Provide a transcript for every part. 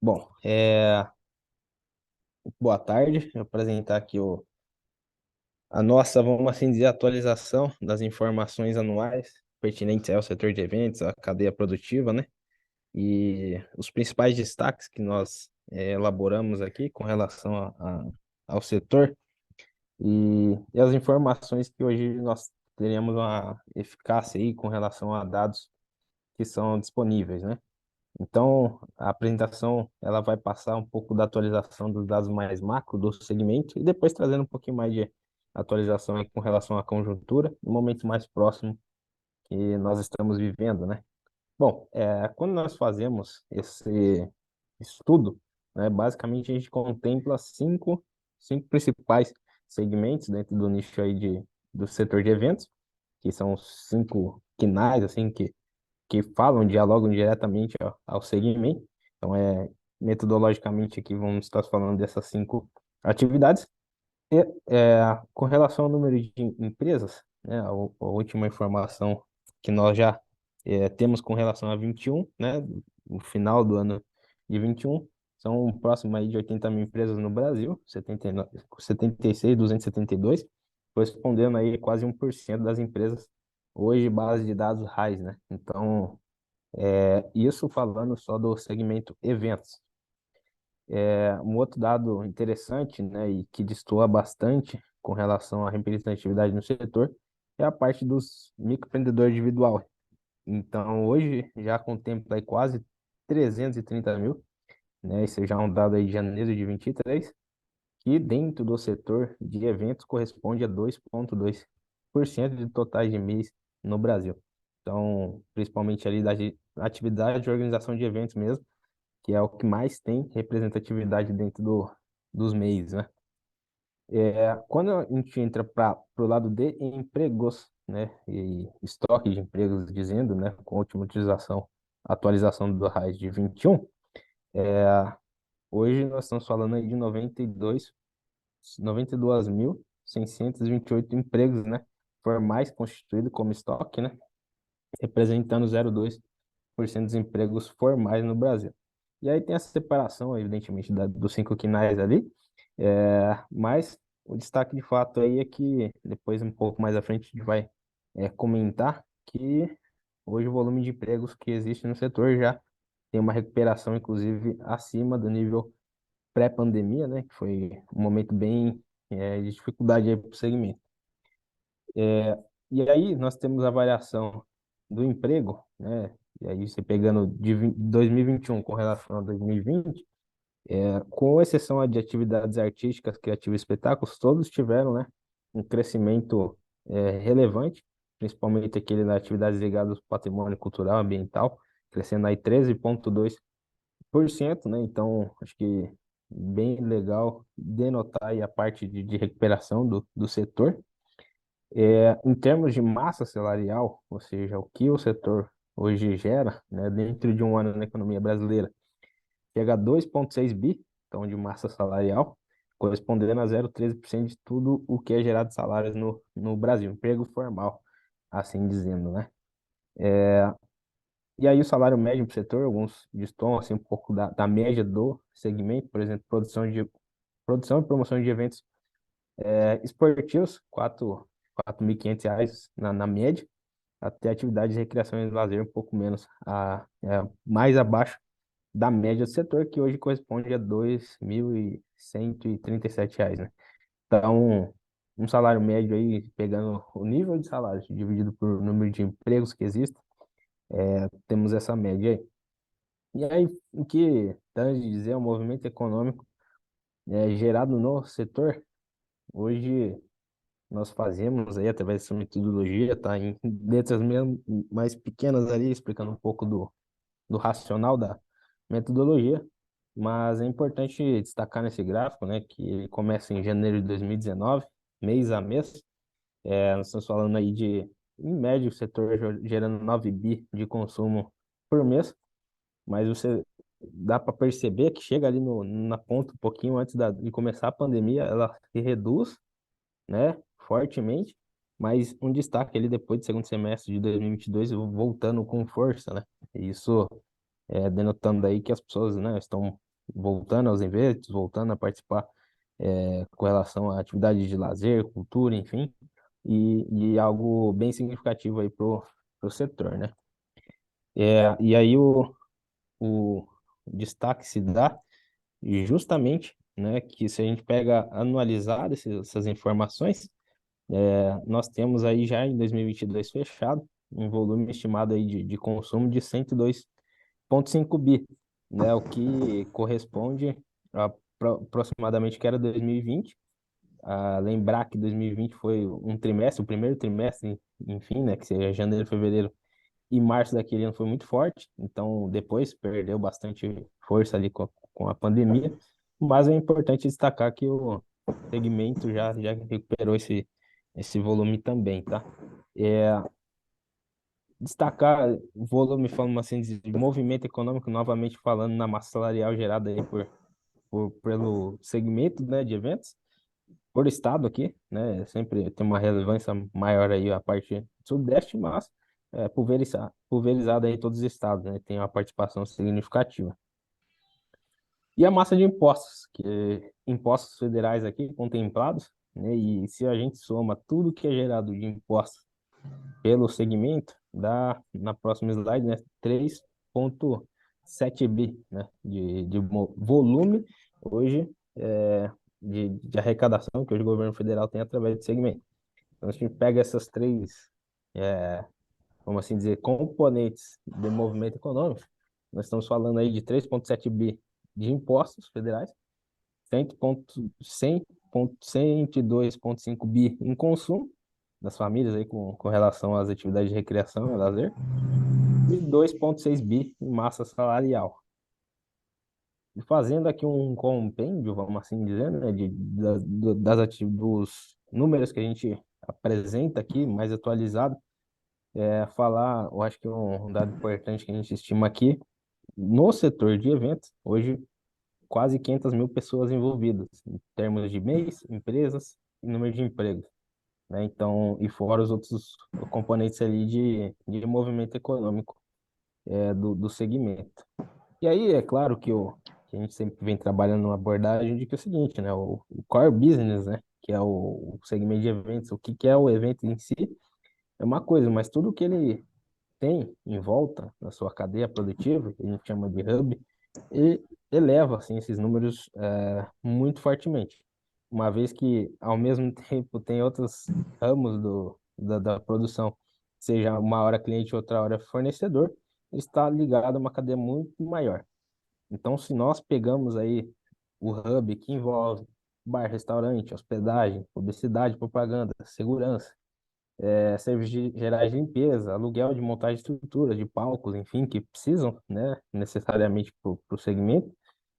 Bom, boa tarde. Vou apresentar aqui a nossa, vamos assim dizer, atualização das informações anuais pertinentes ao setor de eventos, à cadeia produtiva, né? E os principais destaques que nós elaboramos aqui com relação ao setor e as informações que hoje nós teremos uma eficácia aí com relação a dados que são disponíveis, né? Então, a apresentação ela vai passar um pouco da atualização dos dados mais macro do segmento e depois trazendo um pouquinho mais de atualização aí com relação à conjuntura, no momento mais próximo que nós estamos vivendo, né? Bom, quando nós fazemos esse estudo, né, basicamente a gente contempla cinco principais segmentos dentro do nicho aí do setor de eventos, que são os cinco quinais, assim, que falam, dialogam diretamente ao segmento. Então, metodologicamente aqui vamos estar falando dessas cinco atividades. E, com relação ao número de empresas, né, a última informação que nós já temos com relação a 21, né, no final do ano de 21, são próximo aí de 80 mil empresas no Brasil, 76.272, correspondendo aí a quase 1% das empresas hoje base de dados RAIS, né? Então, isso falando só do segmento eventos. Um outro dado interessante, né, e que destoa bastante com relação à representatividade no setor é a parte dos microempreendedores individual. Então, hoje já contempla aí quase 330 mil, né, esse já é um dado aí de janeiro de 23, que dentro do setor de eventos corresponde a 2,2% de totais de MEIs no Brasil. Então, principalmente ali da atividade de organização de eventos mesmo, que é o que mais tem representatividade dentro dos MEIs, né? Quando a gente entra para o lado de empregos, né, e estoque de empregos, dizendo, né, com a última atualização do RAIS de 21, hoje nós estamos falando aí de 92.628 empregos, né, formais constituídos como estoque, né, representando 0,2% dos empregos formais no Brasil. E aí tem essa separação, evidentemente, dos cinco quinais ali, mas o destaque de fato aí é que depois, um pouco mais à frente, a gente vai comentar que hoje o volume de empregos que existe no setor já tem uma recuperação, inclusive, acima do nível pré-pandemia, né, que foi um momento bem de dificuldade aí para o segmento. E aí nós temos a variação do emprego, né? E aí você pegando de 2021 com relação a 2020, com exceção de atividades artísticas, criativas e espetáculos, todos tiveram, né, um crescimento relevante, principalmente aquele das atividades ligadas ao patrimônio cultural ambiental, crescendo aí 13,2%, né? Então, acho que bem legal denotar aí a parte de recuperação do setor. Em termos de massa salarial, ou seja, o que o setor hoje gera, né, dentro de um ano na economia brasileira, chega a 2,6 bi, então, de massa salarial, correspondendo a 0,13% de tudo o que é gerado de salários no Brasil, emprego formal, assim dizendo, né? E aí o salário médio para o setor, alguns destoam assim, um pouco da média do segmento, por exemplo, produção e promoção de eventos esportivos, R$ 4.500 na média, até atividades de recreação e lazer um pouco menos, mais abaixo da média do setor, que hoje corresponde a R$ 2.137, né? Então, um salário médio aí, pegando o nível de salário dividido por número de empregos que existem, temos essa média aí. E aí, o que tange dizer o movimento econômico gerado no setor, hoje nós fazemos aí através dessa metodologia, tá? Em letras mesmo mais pequenas ali, explicando um pouco do racional da metodologia, mas é importante destacar nesse gráfico, né, que ele começa em janeiro de 2019, mês a mês. Nós estamos falando aí em média, o setor gerando 9 bi de consumo por mês, mas você dá para perceber que chega ali na ponta, um pouquinho antes de começar a pandemia, ela se reduz, né, fortemente, mas um destaque ali depois do segundo semestre de 2022, voltando com força, né? Isso denotando aí que as pessoas, né, estão voltando aos eventos, voltando a participar com relação a atividades de lazer, cultura, enfim, e algo bem significativo aí pro setor, né? E aí o destaque se dá justamente, né, que se a gente pega anualizar essas informações, nós temos aí já em 2022 fechado um volume estimado aí de consumo de 102,5 bi, né, o que corresponde a aproximadamente que era 2020. Lembrar que 2020 foi um trimestre, o primeiro trimestre, enfim, né, que seria janeiro, fevereiro e março daquele ano foi muito forte, então depois perdeu bastante força ali com a pandemia, mas é importante destacar que o segmento já recuperou esse volume também, tá? É, destacar o volume, falando assim, de movimento econômico, novamente falando na massa salarial gerada aí pelo segmento, né, de eventos, por estado aqui, né? Sempre tem uma relevância maior aí a parte sudeste, mas pulverizada aí em todos os estados, né? Tem uma participação significativa. E a massa de impostos, que impostos federais aqui contemplados, né? E se a gente soma tudo que é gerado de impostos pelo segmento, dá na próxima slide, né? 3,7 bi, né? De volume hoje de arrecadação que hoje o governo federal tem através do segmento. Então, a gente pega essas três, é, vamos assim dizer, componentes de movimento econômico, nós estamos falando aí de 3,7 bi de impostos federais, 102,5 bi em consumo das famílias aí com relação às atividades de recreação e lazer, e 2,6 bi em massa salarial. E fazendo aqui um compêndio, vamos assim dizer, né, dos números que a gente apresenta aqui, mais atualizado, falar, eu acho que um dado importante que a gente estima aqui, no setor de eventos, hoje quase 500 mil pessoas envolvidas, em termos de MEIs, empresas e número de empregos, né? Então, e fora os outros componentes ali de movimento econômico do segmento. E aí, é claro que a gente sempre vem trabalhando uma abordagem de que é o seguinte, né? O core business, né? Que é o segmento de eventos, o que que é o evento em si, é uma coisa, mas tudo que ele tem em volta na sua cadeia produtiva, que a gente chama de hub, e eleva assim, esses números muito fortemente. Uma vez que, ao mesmo tempo, tem outros ramos da produção, seja uma hora cliente, outra hora fornecedor, está ligado a uma cadeia muito maior. Então, se nós pegamos aí o hub que envolve bar, restaurante, hospedagem, publicidade, propaganda, segurança, serviços gerais de limpeza, aluguel de montagem de estrutura, de palcos, enfim, que precisam, né, necessariamente para o segmento,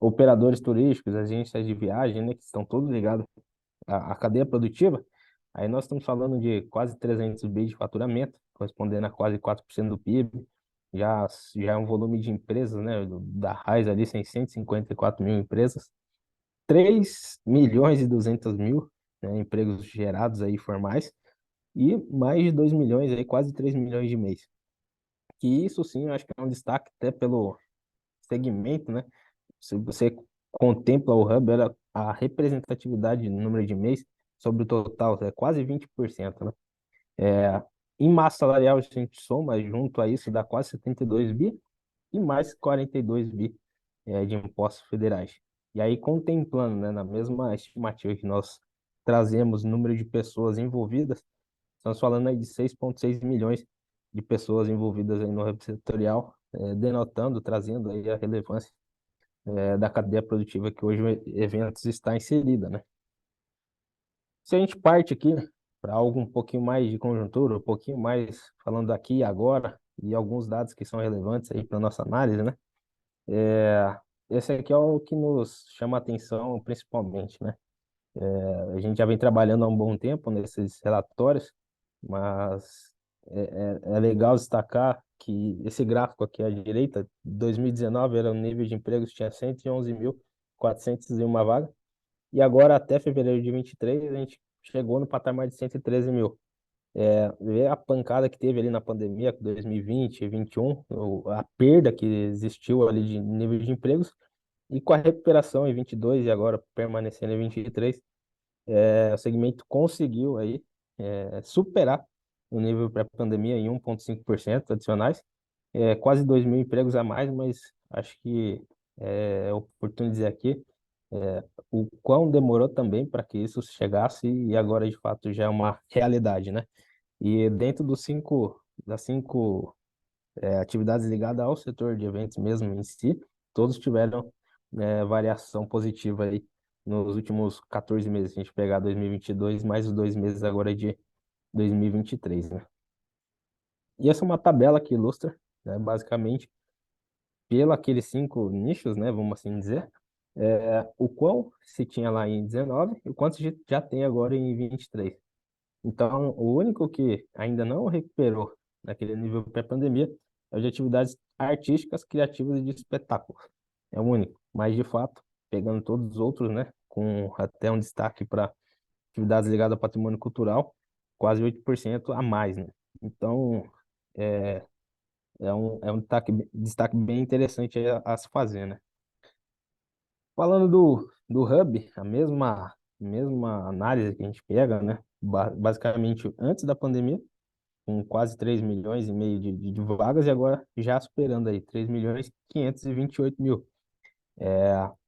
operadores turísticos, agências de viagem, né, que estão todos ligados à cadeia produtiva, aí nós estamos falando de quase 300 bi de faturamento, correspondendo a quase 4% do PIB, já é um volume de empresas, né, da Raiz ali, 654 mil empresas, 3 milhões e 200 mil, né, empregos gerados aí formais, e mais de 2 milhões, aí, quase 3 milhões de mês. Que isso sim, eu acho que é um destaque até pelo segmento, né? Se você contempla o Hub, a representatividade no número de mês sobre o total é quase 20%, né? É, em massa salarial, a gente soma junto a isso, dá quase 72 bi e mais 42 bi de impostos federais. E aí, contemplando, né, na mesma estimativa que nós trazemos o número de pessoas envolvidas, estamos falando aí de 6,6 milhões de pessoas envolvidas aí no ramo setorial, denotando, trazendo aí a relevância da cadeia produtiva que hoje o eventos está inserida, né? Se a gente parte aqui para algo um pouquinho mais de conjuntura, um pouquinho mais falando aqui e agora, e alguns dados que são relevantes aí para nossa análise, né? Esse aqui é o que nos chama a atenção principalmente, né? A gente já vem trabalhando há um bom tempo nesses relatórios, mas é legal destacar que esse gráfico aqui à direita, 2019 era o nível de empregos, tinha 111.401 vaga, e agora até fevereiro de 23 a gente chegou no patamar de 113 mil. Ver a pancada que teve ali na pandemia, 2020 e 2021, a perda que existiu ali de nível de empregos, E com a recuperação em 22 e agora permanecendo em 23, o segmento conseguiu aí superar o nível pré-pandemia em 1,5% adicionais, quase 2 mil empregos a mais, mas acho que é oportuno dizer aqui o quão demorou também para que isso chegasse e agora de fato já é uma realidade, né? E dentro das cinco atividades ligadas ao setor de eventos mesmo em si, todos tiveram variação positiva aí nos últimos 14 meses. Se a gente pegar 2022, mais os 2 meses agora de 2023, né? E essa é uma tabela que ilustra, né, basicamente, pelo aqueles 5 nichos, né, vamos assim dizer, o quão se tinha lá em 19 e o quanto se já tem agora em 23. Então, o único que ainda não recuperou naquele nível pré-pandemia é o de atividades artísticas, criativas e de espetáculos. É o único. Mas, de fato, pegando todos os outros, né, com até um destaque para atividades ligadas ao patrimônio cultural, quase 8% a mais, né? Então, é, é um destaque bem interessante aí a se fazer, né? Falando do Hub, a mesma análise que a gente pega, né? Basicamente, antes da pandemia, com quase 3 milhões e meio de vagas, e agora já superando aí 3 milhões e 528 mil.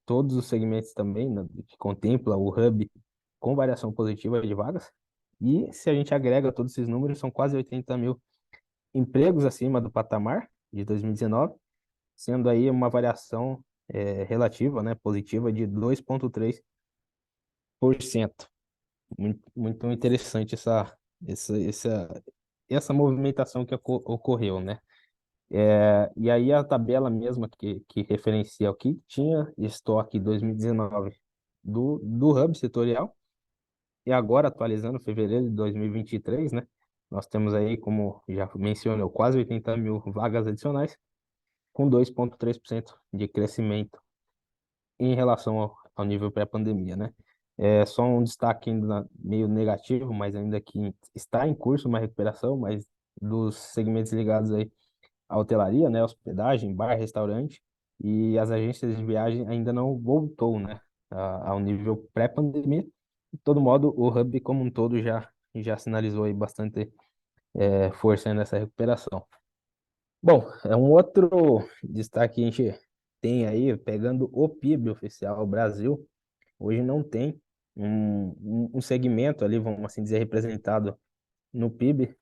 Todos os segmentos também, né, que contempla o Hub com variação positiva de vagas. E se a gente agrega todos esses números, são quase 80 mil empregos acima do patamar de 2019, sendo aí uma variação relativa, né, positiva de 2,3%. Muito interessante essa movimentação que ocorreu, né? E aí a tabela mesma que referencia o que tinha estoque 2019 do Hub setorial, e agora atualizando fevereiro de 2023, né? Nós temos aí, como já mencionou, quase 80 mil vagas adicionais, com 2,3% de crescimento em relação ao nível pré-pandemia, né? É só um destaque ainda meio negativo, mas ainda que está em curso uma recuperação, mas dos segmentos ligados aí à hotelaria, né, hospedagem, bar, restaurante, e as agências de viagem ainda não voltou, né, ao nível pré-pandemia. De todo modo, o Hub como um todo já sinalizou aí bastante força nessa recuperação. Bom, é um outro destaque que a gente tem aí, pegando o PIB oficial, o Brasil, hoje não tem um segmento ali, vamos assim dizer, representado no PIB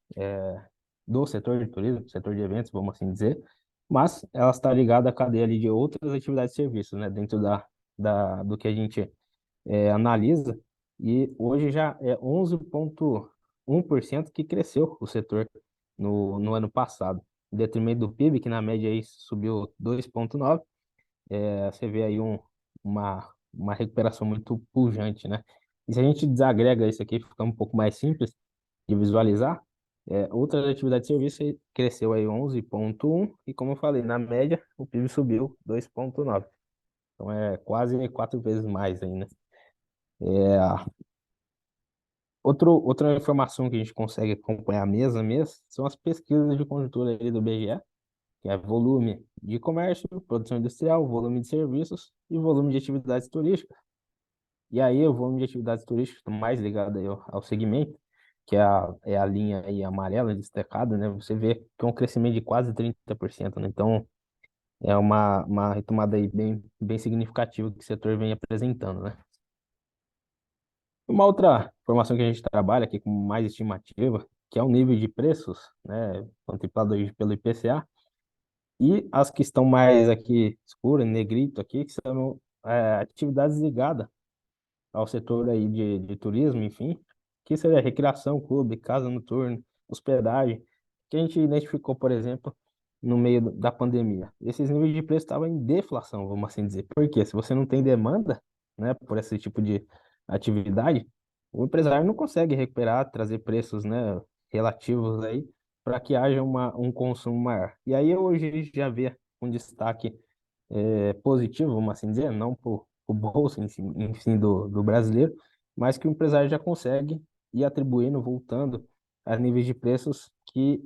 do setor de turismo, setor de eventos, vamos assim dizer, mas ela está ligada à cadeia ali de outras atividades e serviços, né, dentro do que a gente analisa, e hoje já é 11,1% que cresceu o setor no ano passado, em detrimento do PIB, que na média aí subiu 2,9%. Você vê aí uma recuperação muito pujante, né? E se a gente desagrega isso aqui, fica um pouco mais simples de visualizar, outras atividades de serviço cresceu aí 11,1 e, como eu falei, na média o PIB subiu 2,9. Então é quase 4 vezes mais ainda. Outra informação que a gente consegue acompanhar mês a mês são as pesquisas de conjuntura aí do BGE, que é volume de comércio, produção industrial, volume de serviços e volume de atividades turísticas. E aí o volume de atividades turísticas está mais ligado aí ao segmento, que é a linha aí amarela destacada, né? Você vê que é um crescimento de quase 30%, né? Então é uma retomada aí bem significativa que o setor vem apresentando, né? Uma outra informação que a gente trabalha aqui com mais estimativa, que é o nível de preços, né, contemplado hoje pelo IPCA, e as que estão mais aqui escuras, em negrito aqui, que são atividades ligadas ao setor aí de turismo, enfim, que seria recreação, clube, casa noturna, hospedagem, que a gente identificou, por exemplo, no meio da pandemia. Esses níveis de preço estavam em deflação, vamos assim dizer. Por quê? Se você não tem demanda, né, por esse tipo de atividade, o empresário não consegue recuperar, trazer preços, né, relativos aí para que haja um consumo maior. E aí hoje a gente já vê um destaque positivo, vamos assim dizer, não para o bolso em si do brasileiro, mas que o empresário já consegue ir atribuindo, voltando a níveis de preços que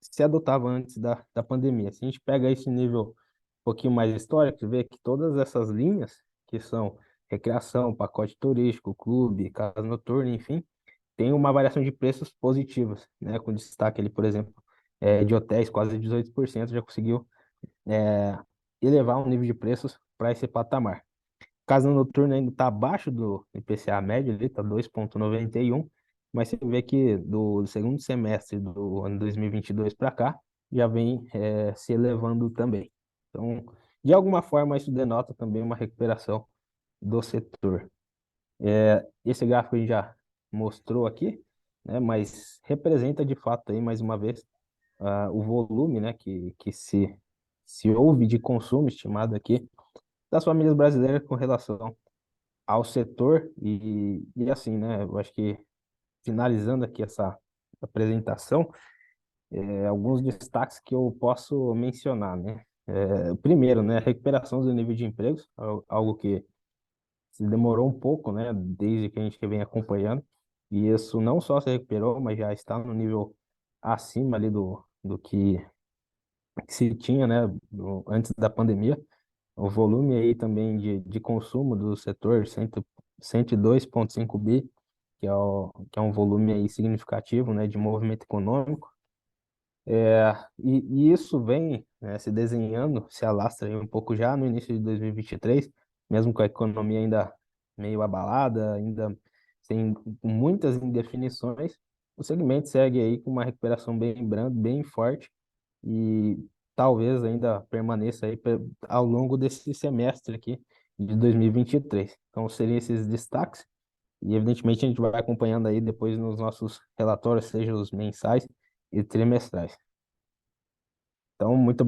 se adotava antes da pandemia. Se a gente pega esse nível pouquinho mais histórico, vê que todas essas linhas, que são recreação, pacote turístico, clube, casa noturna, enfim, tem uma variação de preços positivas, né? Com destaque ali, por exemplo, de hotéis, quase 18% já conseguiu é, elevar o nível de preços para esse patamar. Casa noturna ainda está abaixo do IPCA médio, ali está 2,91, mas você vê que do segundo semestre do ano 2022 para cá, já vem se elevando também. Então, de alguma forma, isso denota também uma recuperação do setor. Esse gráfico a gente já mostrou aqui, né, mas representa de fato aí, mais uma vez, o volume, né, que se houve de consumo estimado aqui das famílias brasileiras com relação ao setor e assim, né? Eu acho que finalizando aqui essa apresentação, alguns destaques que eu posso mencionar, né? Primeiro, né, a recuperação do nível de empregos, algo que se demorou um pouco, né, desde que a gente vem acompanhando, e isso não só se recuperou, mas já está no nível acima ali do que se tinha, né, antes da pandemia. O volume aí também de consumo do setor, 102,5 bi, que é um volume aí significativo, né, de movimento econômico. E isso vem, né, se desenhando, se alastra aí um pouco já no início de 2023, mesmo com a economia ainda meio abalada, ainda sem muitas indefinições, o segmento segue aí com uma recuperação bem branda, bem forte, e talvez ainda permaneça aí ao longo desse semestre aqui de 2023. Então, seriam esses destaques, e evidentemente a gente vai acompanhando aí depois nos nossos relatórios, seja os mensais e trimestrais. Então, muito